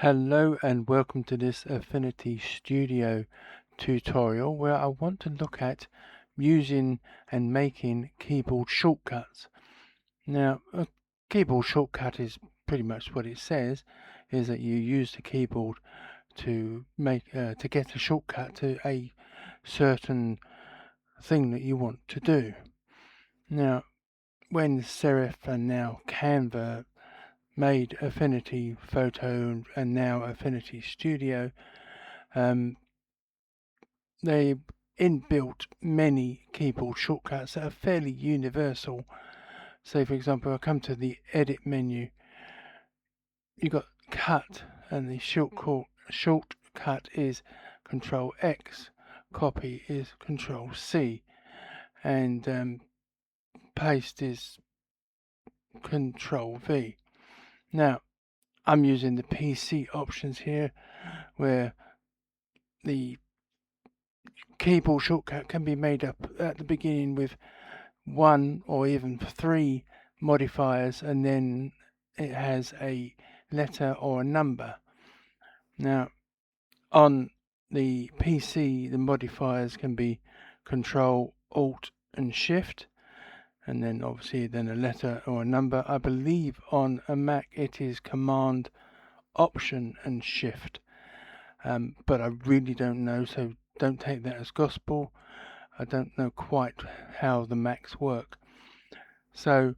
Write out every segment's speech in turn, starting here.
Hello and welcome to this Affinity Studio tutorial where I want to look at using and making keyboard shortcuts. Now, a keyboard shortcut is pretty much what it says, is that you use the keyboard to get a shortcut to a certain thing that you want to do. Now, when Serif and now Canva made Affinity Photo and now Affinity Studio, they inbuilt many keyboard shortcuts that are fairly universal. Say for example, I come to the edit menu, you got cut, and the shortcut is Control X, copy is Control C, and paste is Control V. Now I'm using the PC options here, where the keyboard shortcut can be made up at the beginning with one or even three modifiers, and then it has a letter or a number. Now on the PC the modifiers can be Control, Alt and Shift, and then obviously then a letter or a number. I believe on a Mac it is Command, Option and Shift, but I really don't know, so don't take that as gospel. I don't know quite how the Macs work. So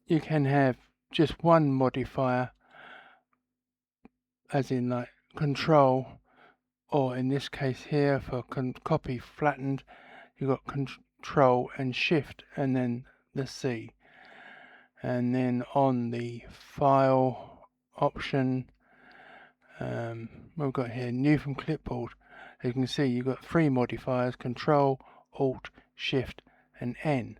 you can have just one modifier, as in like Control, or in this case here for copy flattened, you've got Control and Shift and then the C. And then on the File option, we've got here New from Clipboard. As you can see, you've got three modifiers: Control, Alt, Shift and N.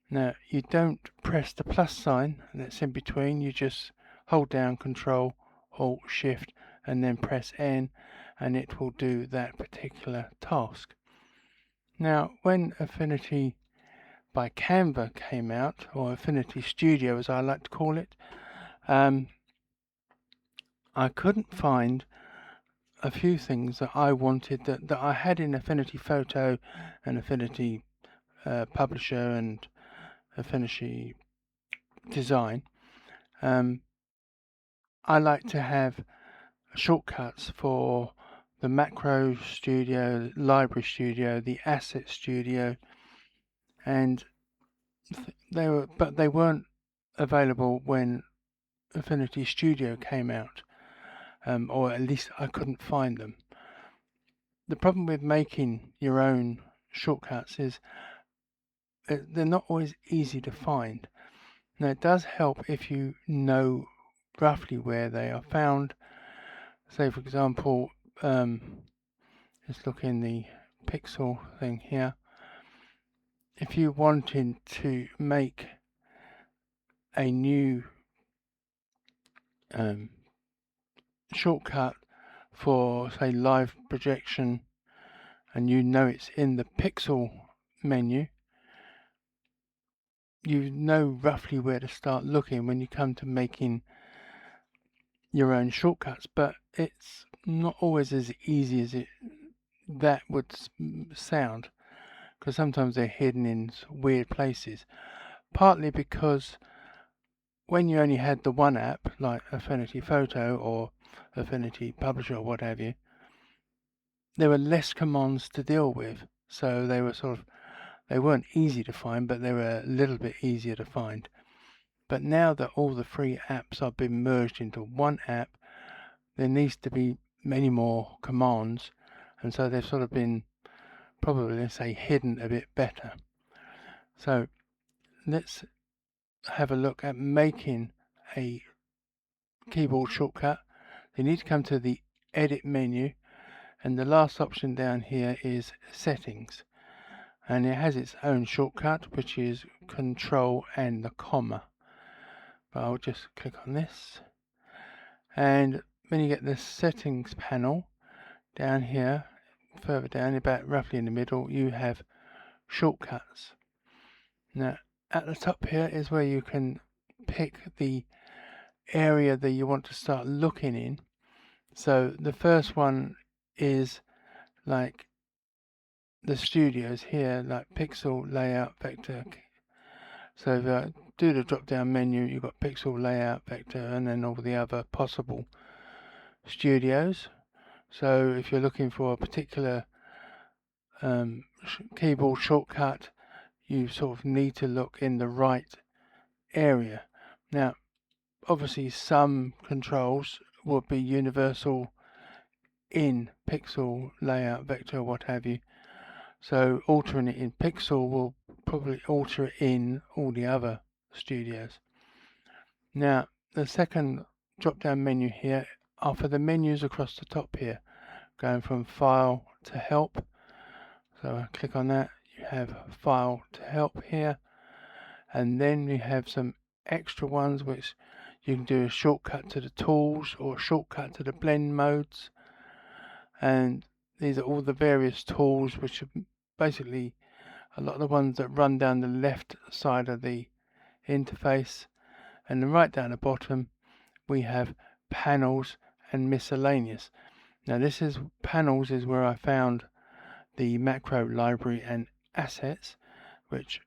Now you don't press the plus sign that's in between, you just hold down Control, Alt, Shift and then press N, and it will do that particular task. Now when Affinity by Canva came out, or Affinity Studio as I like to call it, I couldn't find a few things that I wanted that I had in Affinity Photo and Affinity Publisher and Affinity Design. I like to have shortcuts for the Macro Studio, Library Studio, the Asset Studio, and they weren't available when Affinity Studio came out, or at least I couldn't find them. The problem with making your own shortcuts is they're not always easy to find. Now it does help if you know roughly where they are found. Say for example, let's look in the pixel thing here. If you wanted to make a new shortcut for say live projection, and you know it's in the pixel menu, you know roughly where to start looking when you come to making your own shortcuts, but it's not always as easy as that would sound, because sometimes they're hidden in weird places, partly because when you only had the one app like Affinity Photo or Affinity Publisher or what have you, there were less commands to deal with, so they weren't easy to find, but they were a little bit easier to find. But now that all the free apps are being merged into one app, there needs to be many more commands, and so they've sort of been probably, let's say, hidden a bit better. So let's have a look at making a keyboard shortcut. You need to come to the edit menu, and the last option down here is settings, and it has its own shortcut, which is Control and the comma. But I'll just click on this, and when you get the settings panel down here, further down, about roughly in the middle, you have shortcuts. Now at the top here is where you can pick the area that you want to start looking in, So the first one is like the studios here, like pixel layout vector. So if I do the drop down menu, you've got pixel layout vector and then all the other possible studios. So if you're looking for a particular keyboard shortcut, you sort of need to look in the right area. Now, obviously some controls will be universal in pixel layout vector, what have you. So altering it in pixel will probably alter it in all the other studios. Now, the second drop down menu here are for the menus across the top here, going from file to help. So I click on that, you have file to help here, and then you have some extra ones which you can do a shortcut to the tools or a shortcut to the blend modes. And these are all the various tools which are basically a lot of the ones that run down the left side of the interface, and then right down the bottom we have panels and miscellaneous. Now this is panels is where I found the macro library and assets, which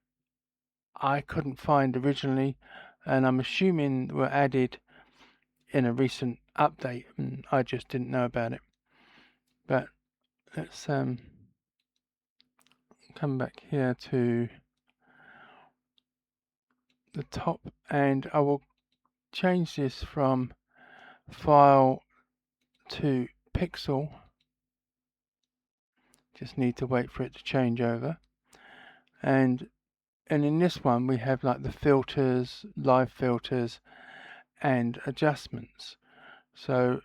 I couldn't find originally, and I'm assuming were added in a recent update and I just didn't know about it. But let's come back here to the top, and I will change this from file to pixel. Just need to wait for it to change over. And in this one we have like the filters, live filters and adjustments. So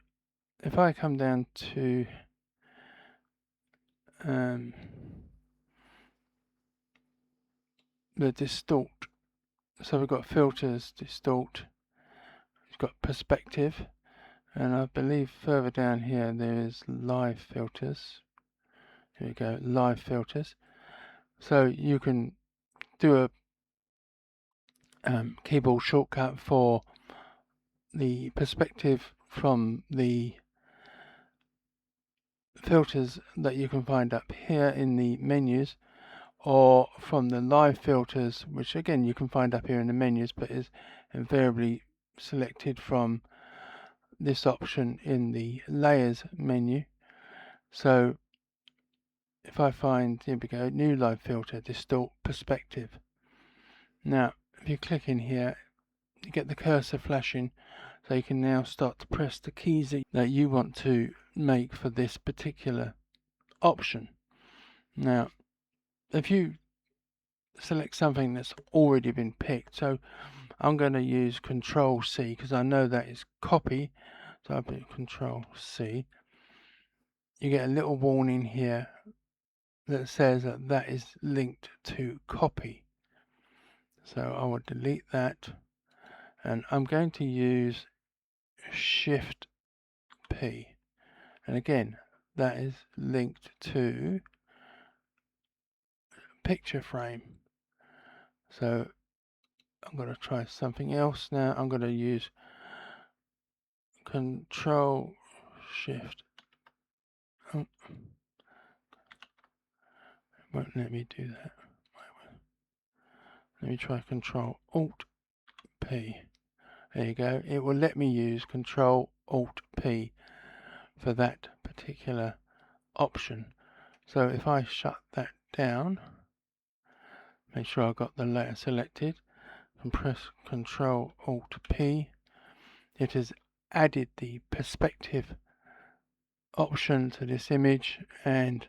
if I come down to the distort, so we've got filters, distort, we've got perspective, and I believe further down here there is live filters. Here we go, live filters. So you can do a keyboard shortcut for the perspective from the filters that you can find up here in the menus, or from the live filters, which again you can find up here in the menus but is invariably selected from this option in the layers menu. So if I find, here we go, new live filter, distort perspective. Now if you click in here you get the cursor flashing, so you can now start to press the keys that you want to make for this particular option. Now if you select something that's already been picked, so I'm going to use Control C because I know that is copy, so I'll put Control C. You get a little warning here that says that that is linked to copy, so I will delete that, and I'm going to use Shift P, and again that is linked to picture frame. So I'm going to try something else now. I'm going to use Control Shift. Oh, won't let me do that. Let me try Control Alt P. There you go. It will let me use Control Alt P for that particular option. So if I shut that down, make sure I've got the letter selected, and press Control Alt P, it has added the perspective option to this image, and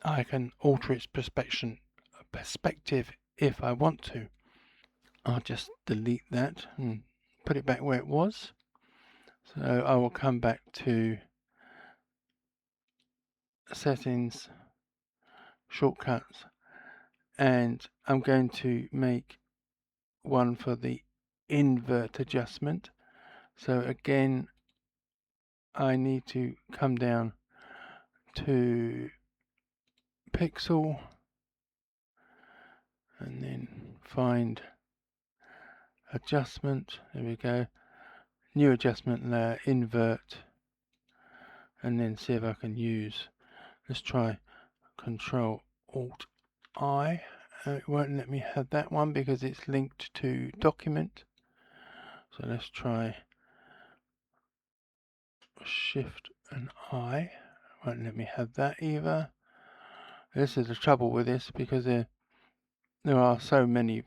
I can alter its perspective if I want to. I'll just delete that and put it back where it was. So I will come back to settings, shortcuts, and I'm going to make one for the invert adjustment. So again I need to come down to pixel and then find adjustment. There we go, new adjustment layer, invert, and then see if I can use, let's try Control Alt I. It won't let me have that one because it's linked to document. So let's try Shift and I. Won't let me have that either. This is the trouble with this because there are so many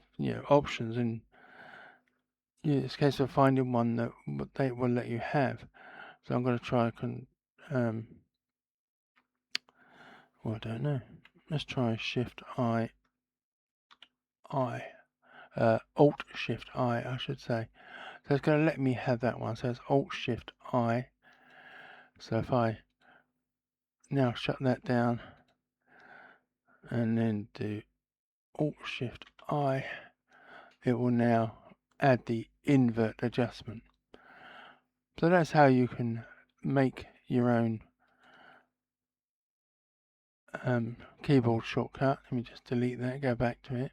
options, and it's a case of finding one that they will let you have. So I'm going to try well, I don't know. Let's try Shift I, Alt Shift I should say. So it's going to let me have that one. So it's Alt Shift I. So if I now shut that down and then do Alt Shift I, it will now add the invert adjustment. So that's how you can make your own keyboard shortcut. Let me just delete that, go back to it.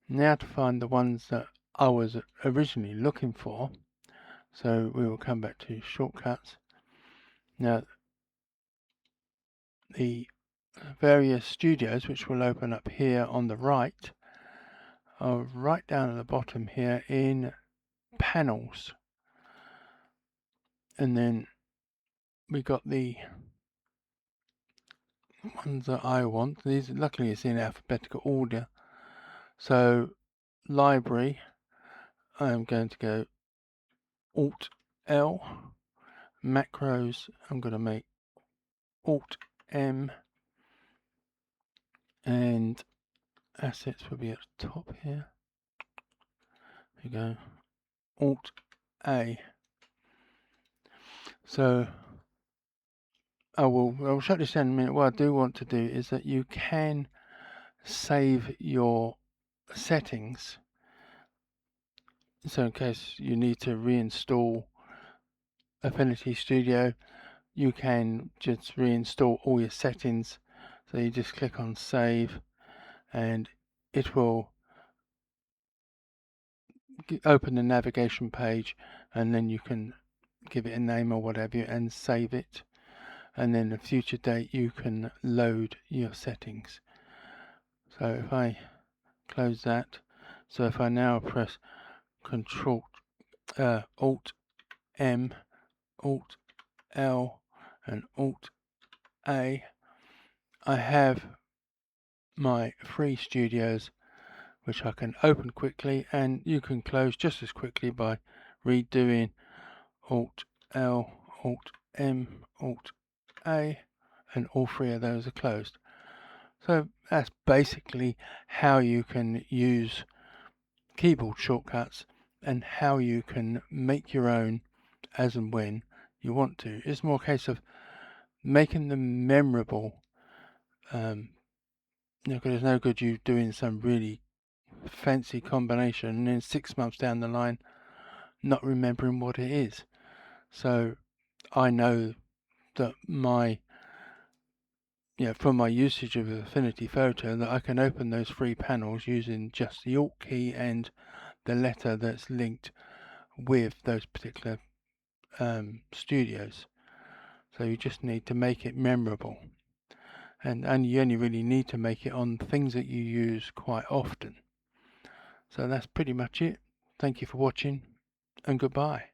Now to find the ones that I was originally looking for. So we will come back to shortcuts. Now the various studios, which will open up here on the right, are right down at the bottom here in panels. And then we got the ones that I want. These, luckily, it's in alphabetical order. So library, I'm going to go Alt L. Macros, I'm going to make Alt M, and assets will be at the top here. There you go, Alt A. So I'll shut this down in a minute. What I do want to do is that you can save your settings. So in case you need to reinstall Affinity Studio, you can just reinstall all your settings. So you just click on save and it will open the navigation page, and then you can give it a name or whatever and save it, and then a future date you can load your settings. So if I close that, so if I now press Control Alt M, Alt L and Alt A, I have my free studios which I can open quickly, and you can close just as quickly by redoing Alt L, Alt M, Alt A, and all three of those are closed. So that's basically how you can use keyboard shortcuts and how you can make your own as and when you want to. It's more a case of making them memorable. Because there's no good you doing some really fancy combination and then 6 months down the line not remembering what it is. So I know that from my usage of Affinity Photo, that I can open those three panels using just the Alt key and the letter that's linked with those particular studios. So you just need to make it memorable, and you only really need to make it on things that you use quite often. So that's pretty much it. Thank you for watching, and goodbye.